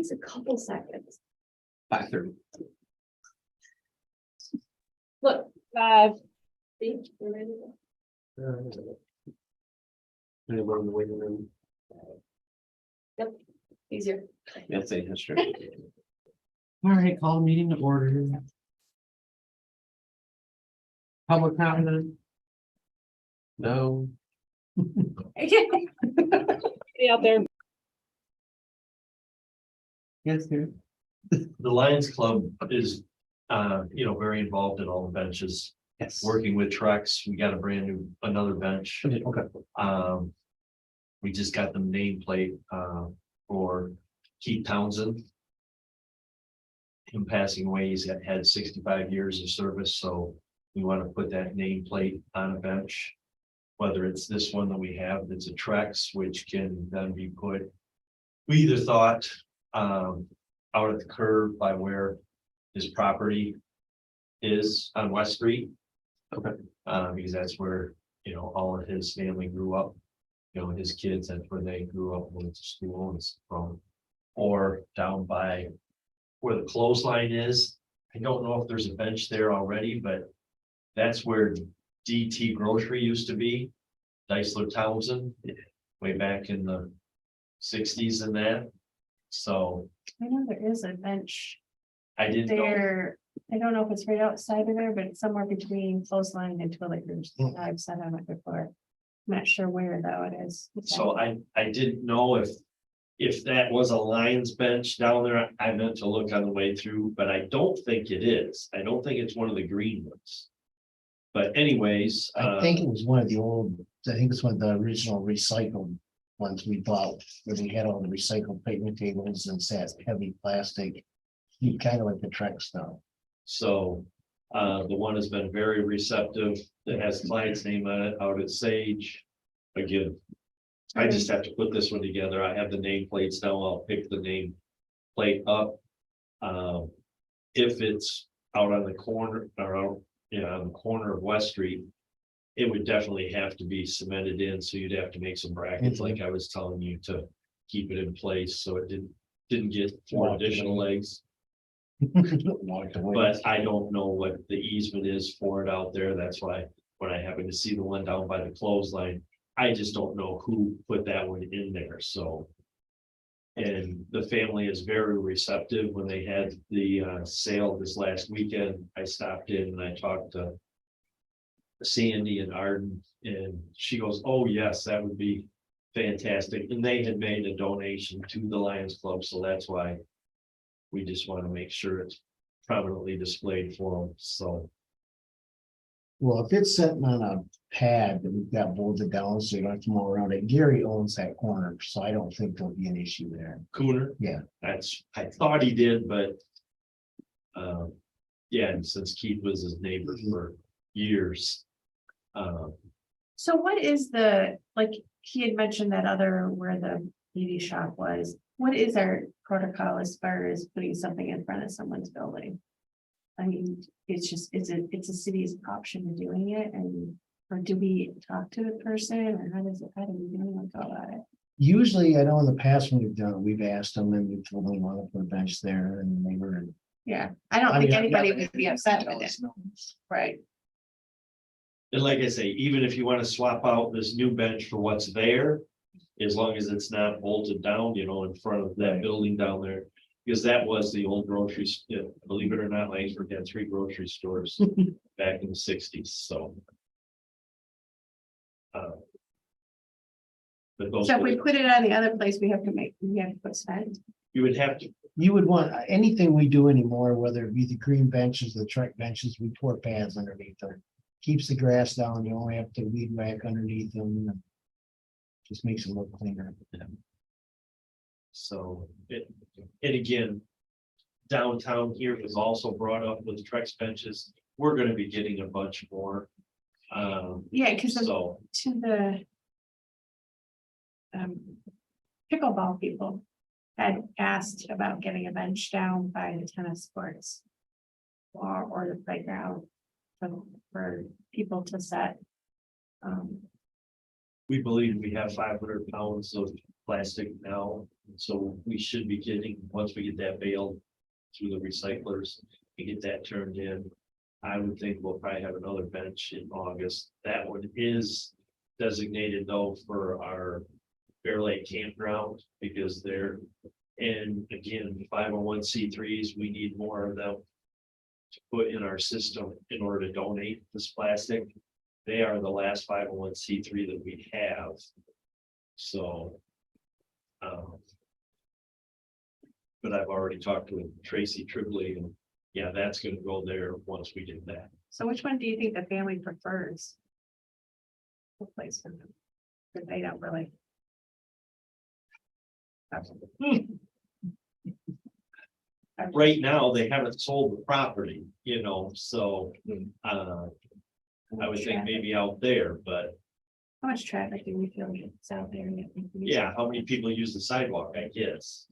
takes a couple seconds. 5:30. Look, 5. See, we're ready to go. Anyone in the waiting room? Yep, easier. That's a history. All right, call the meeting to order. Public comment? No. Get out there. Yes, sir. The Lions Club is, very involved in all the benches, Yes. working with trucks. We got a brand new, another bench. Okay. We just got the nameplate, for Keith Townsend. Him passing away, he's had 65 years of service, so we want to put that nameplate on a bench. Whether it's this one that we have, that's a Trex, which can then be put, we either thought, out at the curve by where his property is on West Street. Okay. Because that's where, all of his family grew up. His kids, that's where they grew up, went to school and from. Or down by where the clothesline is. I don't know if there's a bench there already, but that's where DT Grocery used to be. Dysler Townsend, way back in the 60s and that. So I know there is a bench I didn't know. there. I don't know if it's right outside of there, but it's somewhere between clothesline and toilet rooms. I've sat on it before. I'm not sure where though it is. So I didn't know if that was a Lions bench down there. I meant to look on the way through, but I don't think it is. I don't think it's one of the green ones. But anyways, I think it was one of the old, I think it's one of the original recycled ones we bought, where we had all the recycled picnic tables and sat heavy plastic. Kind of like the Trex stuff. so the one has been very receptive. That has the client's name on it out at Sage. Again, I just have to put this one together. I have the nameplates now. I'll pick the name plate up. If it's out on the corner or out, on the corner of West Street, it would definitely have to be cemented in. So you'd have to make some brackets, like I was telling you, to keep it in place so it didn't get 4 additional legs. Walked away. But I don't know what the easement is for it out there. That's why when I happened to see the one down by the clothesline, I just don't know who put that one in there, so. And the family is very receptive. When they had the sale this last weekend, I stopped in and I talked to Sandy and Arden, and she goes, "Oh, yes, that would be fantastic." And they had made a donation to the Lions Club, so that's why we just want to make sure it's prominently displayed for them, so. Well, if it's sitting on a pad that we've got bolted down, so you don't have to mow around it, Gary owns that corner, so I don't think there'll be an issue there. Cooner? Yeah. I thought he did, but. Yeah, and since Keith was his neighbor for years. So what is the, like, he had mentioned that other where the beauty shop was, what is our protocol as far as putting something in front of someone's building? I mean, it's a city's option of doing it, and, or do we talk to the person, or how do we go about it? Usually, I know in the past when we've done it, we've asked them and we've told them we want to put a bench there and they were. Yeah, I don't think anybody would be upset with it, right? And like I say, even if you want to swap out this new bench for what's there, as long as it's not bolted down, in front of that building down there. Because that was the old grocery, believe it or not, Langsford had 3 grocery stores back in the 60s, so. But those, So if we put it on the other place, we have to put cement. you would have to, You would want, anything we do anymore, whether it be the green benches, the truck benches, we pour pads underneath them. Keeps the grass down, you only have to weed whack underneath them. Just makes it look cleaner. so, and again, downtown here was also brought up with Trex benches. We're gonna be getting a bunch more. Yeah, because So, to the pickleball people had asked about getting a bench down by the tennis courts or the playground for people to set. we believe we have 500 pounds of plastic now So we should be getting, once we get that baled through the recyclers, and get that turned in. I would think we'll probably have another bench in August. That one is designated though for our Bear Lake campground, because they're, and again, 501c3s, we need more of them to put in our system in order to donate this plastic. They are the last 501c3 that we have. So. But I've already talked with Tracy Tripoli, and yeah, that's gonna go there once we do that. So which one do you think the family prefers? What place for them? Because they don't really. Right now, they haven't sold the property, you know, so, I would think maybe out there, but How much traffic do we feel is out there? yeah, how many people use the sidewalk, I guess.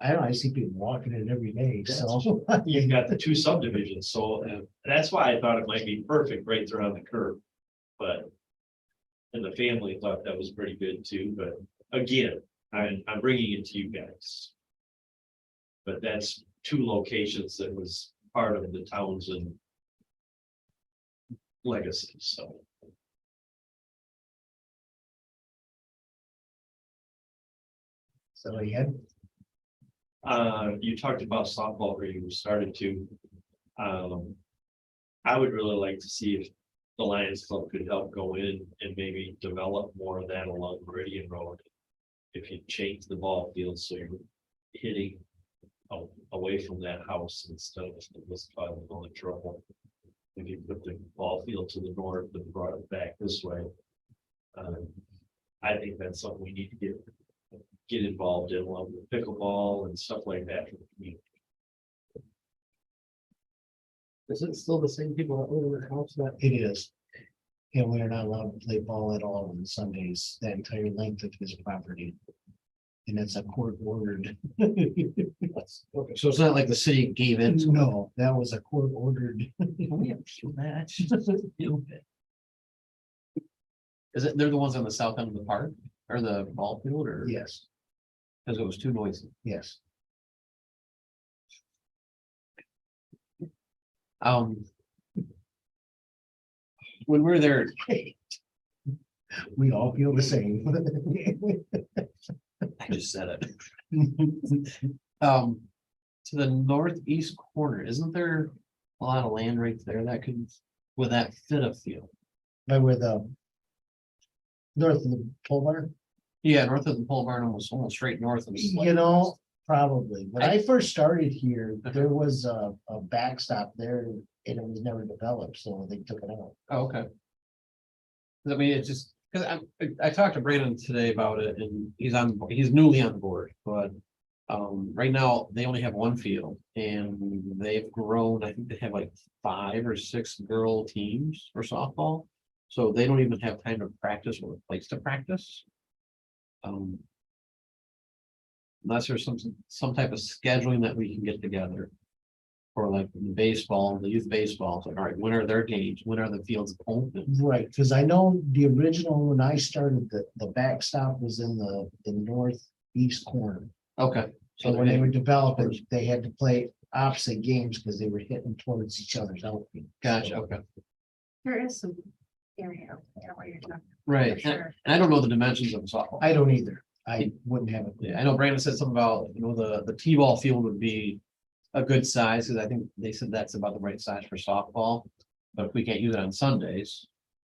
I don't know, I see people walking it every day, so. You've got the two subdivisions, so that's why I thought it might be perfect right there on the curb, but. And the family thought that was pretty good too, but again, I'm bringing it to you guys. But that's two locations that was part of the Townsend legacy, so. So yeah, You talked about softball, or you started to. I would really like to see if the Lions Club could help go in and maybe develop more of that along Meridian Road. If you change the ball field, so you're hitting away from that house instead of this causing all the trouble. If you put the ball field to the north and brought it back this way. I think that's something we need to get involved in, along with pickleball and stuff like that. Is it still the same people that live in the house that? it is. And we are not allowed to play ball at all on Sundays, that entire length of his property. And it's a court ordered. Okay, so it's not like the city gave in to. No, that was a court ordered. We appeal that. Stupid. Is it, they're the ones on the south end of the park or the ball field, or? Yes, Because it was too noisy. yes. When we were there, We all feel the same. I just said it. To the northeast corner, isn't there a lot of land right there that could, would that fit a field? By where the north of the pole barn, Yeah, north of the pole barn, almost straight north of. you know, probably. When I first started here, there was a backstop there and it was never developed, so they took it out. Oh, okay. 'Cause I mean, it's just, because I talked to Brandon today about it, and he's newly on board, but. Right now, they only have one field, and they've grown, I think they have like 5 or 6 girl teams for softball. So they don't even have time to practice or a place to practice. Unless there's some type of scheduling that we can get together. For like baseball, the youth baseball, it's like, all right, when are their games, when are the fields open? Right, because I know the original, when I started, the backstop was in the northeast corner. Okay. So when they were developing, they had to play opposite games because they were hitting towards each other's outfield. Gotcha, okay, There is some area out there where you're talking. right, For sure. and I don't know the dimensions of softball. I don't either. I wouldn't have it. Yeah, I know Brandon said something about, the T-ball field would be a good size, because I think they said that's about the right size for softball. But if we can't use it on Sundays,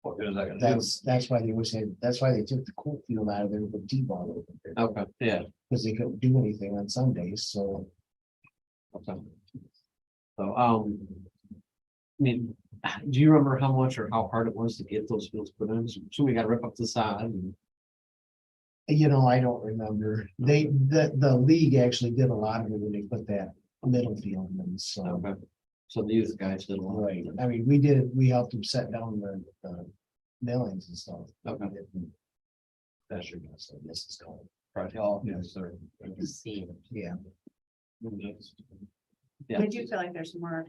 what good is that gonna do? That's why they always said, that's why they took the court field out of there with T-ball over there. Okay, yeah. Because they couldn't do anything on Sundays, so. Okay. So, I mean, do you remember how much or how hard it was to get those fields put in? So we gotta rip up the side and. You know, I don't remember. The league actually did a lot of it when they put that middle field in, so. Okay. So the youth guys did a lot. Right, I mean, we helped them set down the millings and stuff. Okay. That's your guess, so this is called. Right, oh, yes, sir. Yeah, Yeah. I do feel like there's more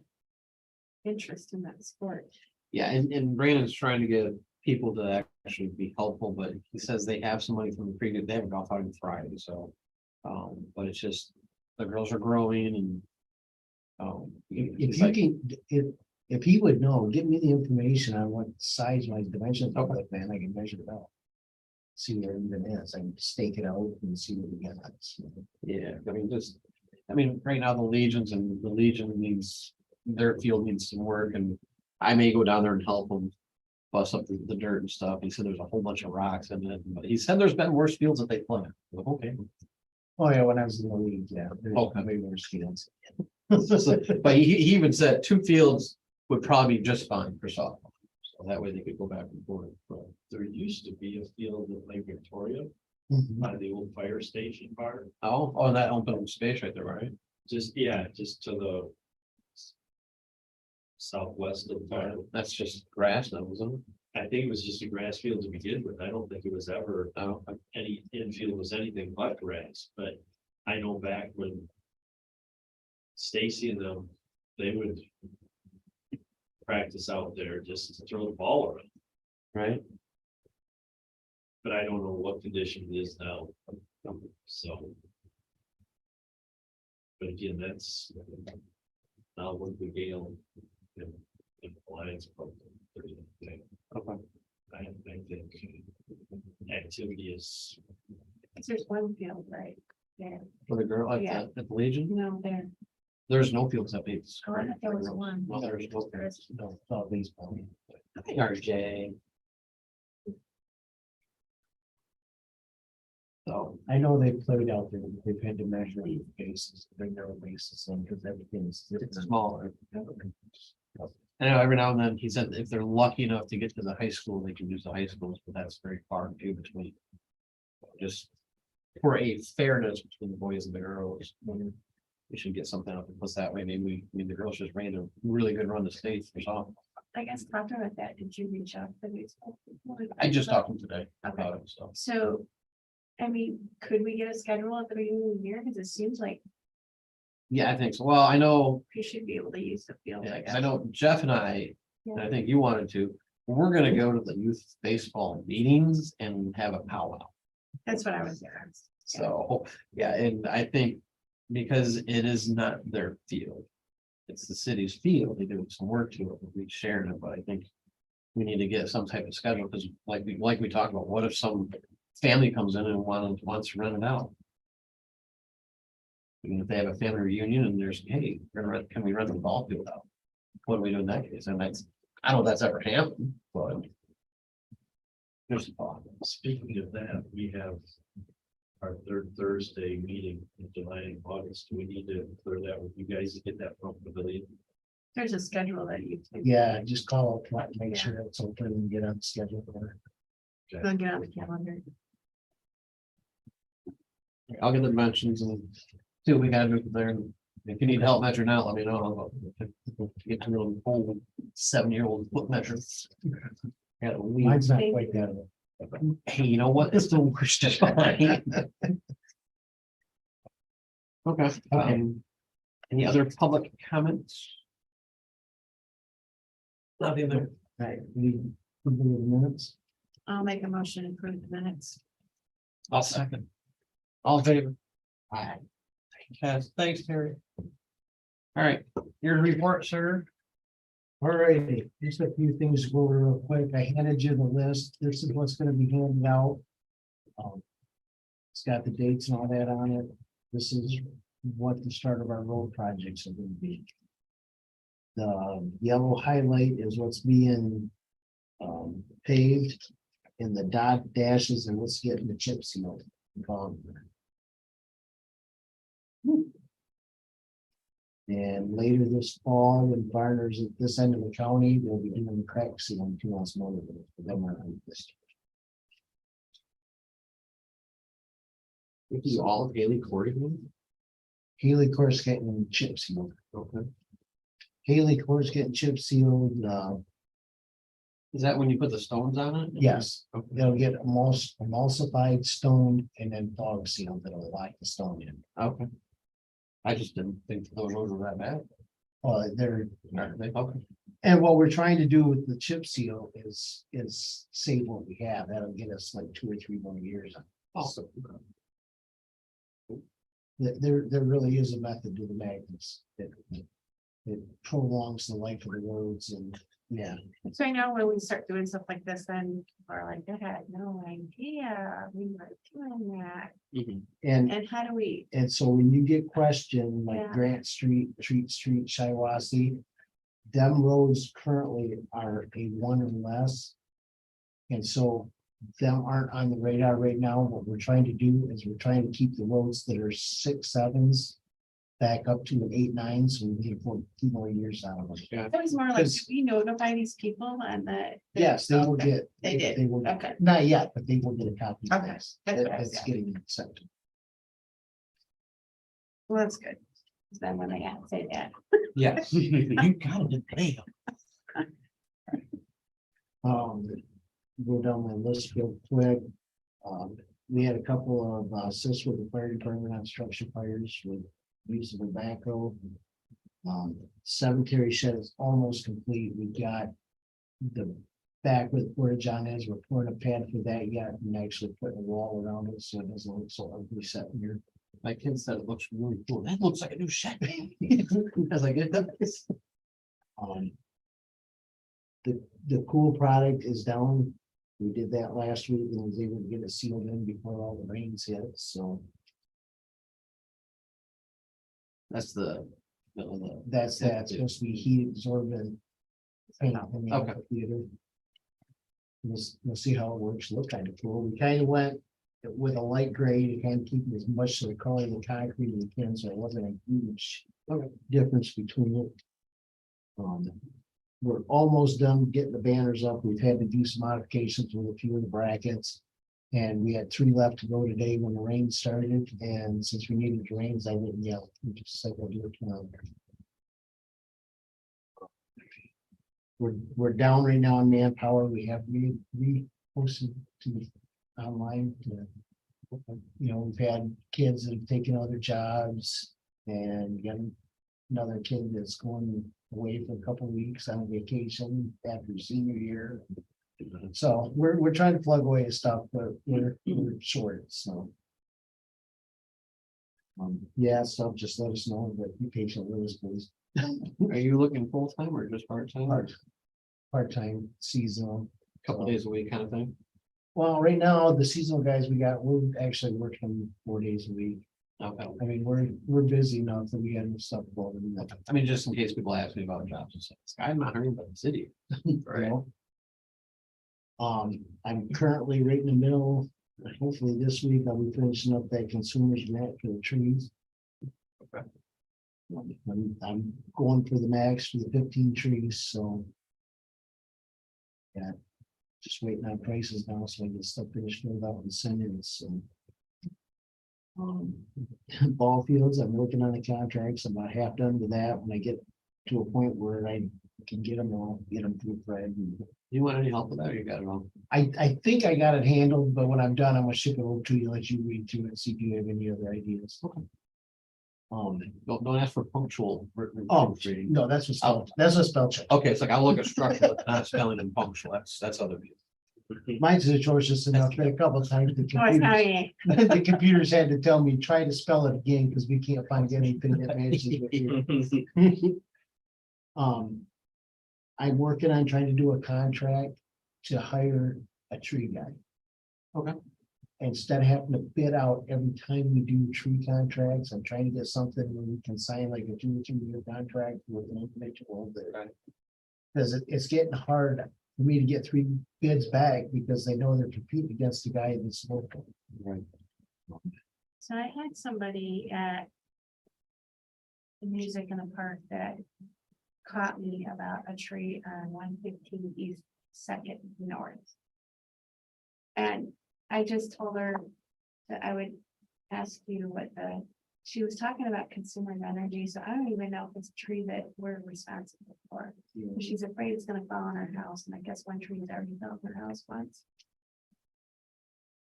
interest in that sport. Yeah, and Brandon's trying to get people to actually be helpful, but he says they have some money from the previous, they have a golf outing Friday, so. But it's just, the girls are growing and. If he's you like, can, if he would know, give me the information on what size, like dimensions, look like, man, I can measure it out. See where it even is, I can stake it out and see what we got. yeah, I mean, right now the Legion needs, their field needs some work and I may go down there and help them. Bust up the dirt and stuff. He said there's a whole bunch of rocks in it, but he said there's been worse fields that they plant. Okay. Oh, yeah, when I was in the league, yeah. there's Okay. way worse fields. But he even said 2 fields would probably be just fine for softball. So that way they could go back and forth. But There used to be a field at Lake Victoria Mhm. by the old fire station part. oh, that open space right there, right? Just, just to the southwest of town. That's just grass now, isn't it? I think it was just a grass field to begin with. I don't think it was ever, Oh, any infield was anything but grass, but I know back when Stacy and them, they would practice out there just to throw the ball around, right. but I don't know what condition it is now. So. But again, that's now with the Gale. And Alliance program. Okay. I think activity is, There's one field, right? There, For the girl at Yeah. the Legion, no, there. there's no fields that big. Oh, I thought there was one. No, there's no. There is. No, it's all baseball. RJ. So, I know they played out there, but they've had to measure the bases, bring their own bases in, because everything's. it's smaller. I know every now and then, he said if they're lucky enough to get to the high school, they can use the high schools, but that's very far and few between. Just for a fairness between the boys and the girls, we should get something up and plus that way, maybe the girls just ran a really good run to states or something. I guess talking about that, did you reach out to these? people? I just talked to him today Okay. about it, so. So, I mean, could we get a schedule at the beginning of the year? Because it seems like Yeah, I think so. Well, I know, we should be able to use the field. yeah, I 'cause guess. I know Jeff and I think you wanted to, we're gonna go to the youth baseball meetings and have a powwow. That's what I was there. So, yeah, and I think because it is not their field. It's the city's field, they do some work to it, we shared it, but I think. We need to get some type of schedule, because like we talked about, what if some family comes in and wants to rent it out? I mean, if they have a family reunion and there's, hey, can we rent the ball field out? What do we do in that case? And that's, I don't know if that's ever happened, but. There's a thought. speaking of that, we have our third Thursday meeting in July and August. Do we need to clear that with you guys to get that from the pavilion? There's a schedule that you. Yeah, just call up, front, make sure it's open and get on schedule for it. Go get on the calendar. I'll get the dimensions and see what we gotta do from there. And if you need help measuring out, let me know. I'll get to know old 7-year-old foot measure. Got a lead. Mine's not quite that. Hey, you know what? It's the worst. Just fine. Okay. Any other public comments? Nothing there. Right, we approve the minutes. I'll make a motion to approve the minutes. I'll second. All in favor? Aye. Yes, thanks, Terry. All right, your report, sir. All righty, just a few things to go over real quick. I handed you the list. This is what's gonna be handed out. It's got the dates and all that on it. This is what the start of our road projects are gonna be. The yellow highlight is what's being paved, and the dot dashes and what's getting the chip seal. And later this fall, when Varner's at this end of the county, they'll be doing the crack sealing 2 months more. We do all of Haley Corey. Haley course getting chip sealed. Okay. Haley course getting chip sealed, Is that when you put the stones on it? yes, Okay. they'll get emulsified stone and then fog sealed that'll lock the stone in. Okay. I just didn't think those roads were that bad. They're, Okay. and what we're trying to do with the chip seal is save what we have. That'll get us like 2 or 3 more years. Awesome. There really is a method to the magnets. It prolongs the life of the roads and, yeah. So I know when we start doing stuff like this, then we're like, I had no idea we were doing that. And And how do we, And so when you get questioned, like Yeah. Grant Street, Treat Street, Shiawassee, them roads currently are a 1 or less. And so them aren't on the radar right now. What we're trying to do is we're trying to keep the roads that are 6, 7s back up to an 8, 9, so we can afford 2 more years out of them. Yeah. it was more like, do Because- we notify these people and the? Yes, they will Okay. get. They did. They will, Okay. not yet, but they will get a copy. of Okay, this. that's what I was That's getting accepted. Well, that's good. 'Cause then when they say that, Yes, you got it, bam. Go down my list real quick. We had a couple of assists with the fire department on structure fires with use of tobacco. Cemetery shed is almost complete. We got the back with where John is, we're pouring a pad for that yet and actually putting a wall around it so it doesn't look so ugly sitting here. My kid said it looks really cool. That looks like a new shed. I was like, it does. The cool product is down. We did that last week and was able to get it sealed in before all the rains hit, so That's the. that's supposed to be heat absorbent. Paint in the Okay. amphitheater. We'll see how it works. Look kind of cool. We kind of went with a light gray to kind of keep as much of the color of the concrete as we can, so it wasn't a huge difference between it. We're almost done getting the banners up. We've had to do some modifications with a few of the brackets. And we had 3 left to go today when the rain started, and since we needed the rains, I didn't yell. We just said we'll do it tomorrow. We're down right now on manpower. We have posted to online to, we've had kids that have taken other jobs and got another kid that's going away for a couple of weeks on vacation after senior year. So we're trying to plug away at stuff, but we're short, so. Yeah, so just let us know, but be patient with us, please. Are you looking full time or just part time? Part-time seasonal. Couple days a week kind of thing? Well, right now, the seasonal guys we're actually working 4 days a week. Okay. I mean, we're busy enough that we got enough stuff going. I mean, just in case people ask me about jobs and stuff. I'm not hearing about the city. Right. I'm currently right in the middle. Hopefully this week I'll be finishing up that consumer's grant for the trees. Okay. I'm going for the max for the 15 trees, so. Yeah, just waiting on prices now, so I get stuff finished filled out and send in, so. Ball fields, I'm working on the contracts, I'm about half done with that. When I get to a point where I can get them all, get them proofread. You want any help with that? Or you got it all? I think I got it handled, but when I'm done, I'm gonna ship it over to you, let you read through it, see if you have any other ideas. Okay. Don't ask for punctual. Reading. No, that's what spell check. Okay, it's like I'll look at structure, but not spelling and punctual. That's other people. Mine's atrocious enough that a couple of times the oh, it's not computers, me. the computers had to tell me, try to spell it again, because we can't find anything that matches with you. I'm working on trying to do a contract to hire a tree guy. Okay. Instead of having to bid out every time we do tree contracts, I'm trying to get something where we can sign like a 2 or 3 year contract with an individual that. Right. Because it's getting hard for me to get 3 bids back because they know they're competing against the guy that's local. Right. So I had somebody at the Music in the Park that caught me about a tree on 115 East 2nd North. And I just told her that I would ask you what she was talking about consumer energy, so I don't even know if it's a tree that we're responsible for. She's afraid it's gonna fall on her house, and I guess one tree has already fell on her house once.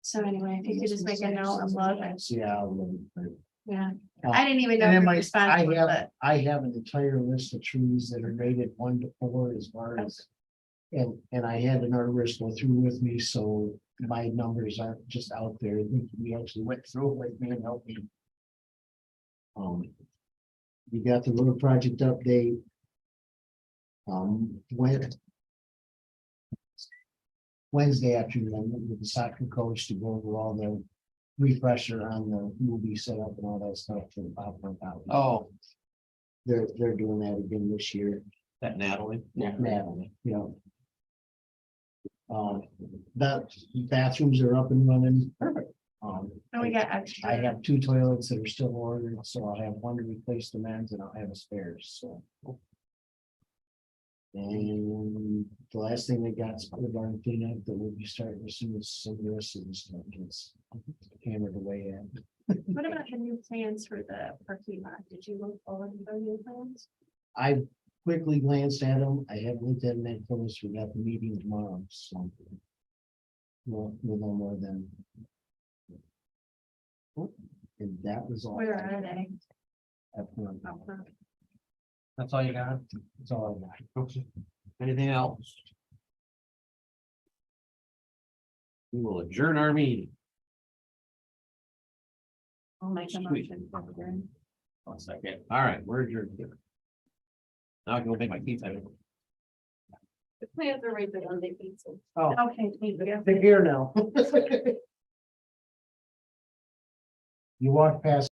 So anyway, if you could just make a note and look, Yeah, I'll look, but Yeah, Uh, I didn't even know. And then who my, responsible, but I have an entire list of trees that are rated 1 to 4 as far as. And I had an arborist go through with me, so my numbers aren't just out there. We actually went through it with me and helped me. You got the road project update. Wednesday afternoon, I met with the soccer coach to go over all the refresher on the movie setup and all that stuff for the $500,000. Oh, They're doing that again this year. that Natalie. Natalie, you know. The bathrooms are up and running. Perfect. and we got extra. I have 2 toilets that are still ordered, so I'll have one to replace the men's and I'll have a spares, so. And the last thing they got is put on cleanup that we'll be starting as soon as some of the rest of this stuff gets hammered away at. What about the new plans for the parking lot? Did you look forward to those new plans? I quickly glanced at them. I haven't looked at them that close. We got the meeting tomorrow, so. We'll know more than. And that was all. Where are they? Up front. Up front. That's all you got? That's all I got. Okay. Anything else? We will adjourn our meeting. I'll make a Sweet. motion. for adjourn. 1 second. All right, we're adjourned. Now I can go make my pizza. The plans are right there on the pizza. Oh, Okay, thank you. they're here now. You walk past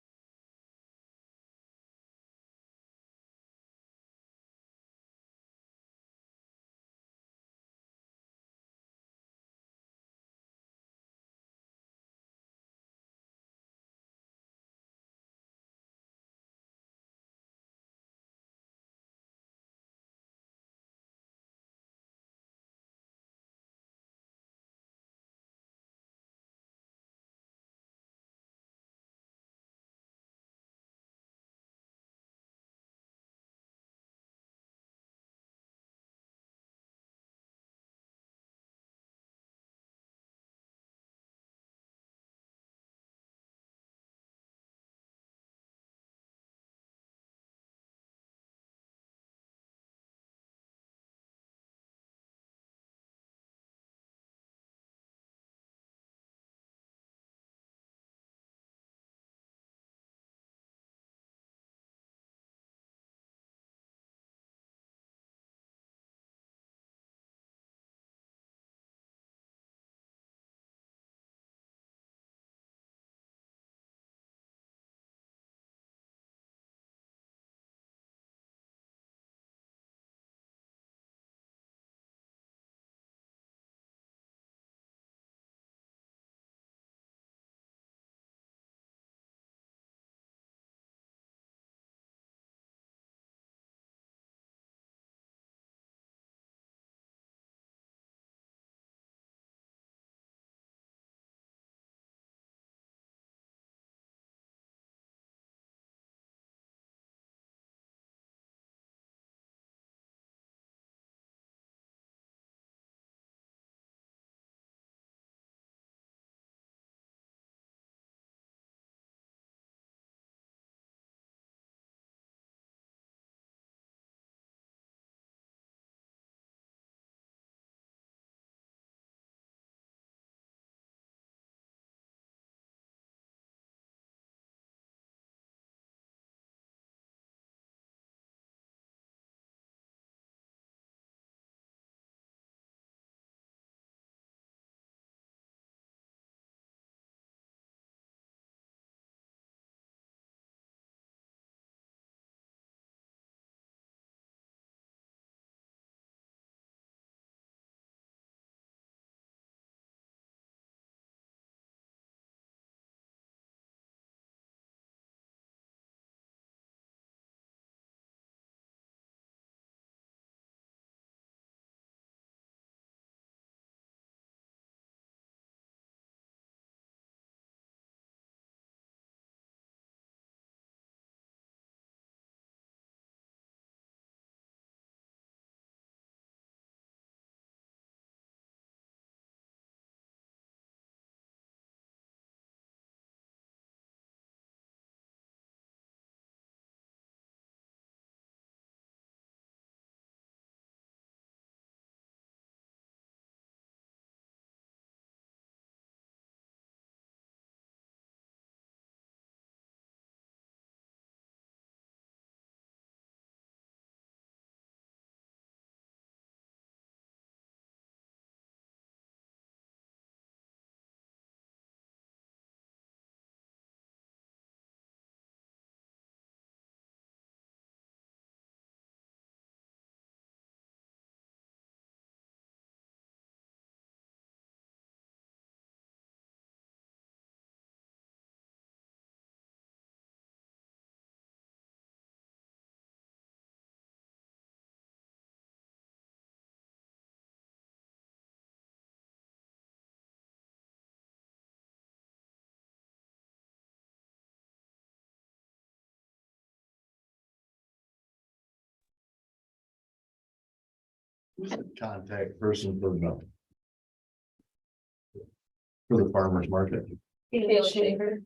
Who's the contact person for the farmer's market? Kayla Shaver.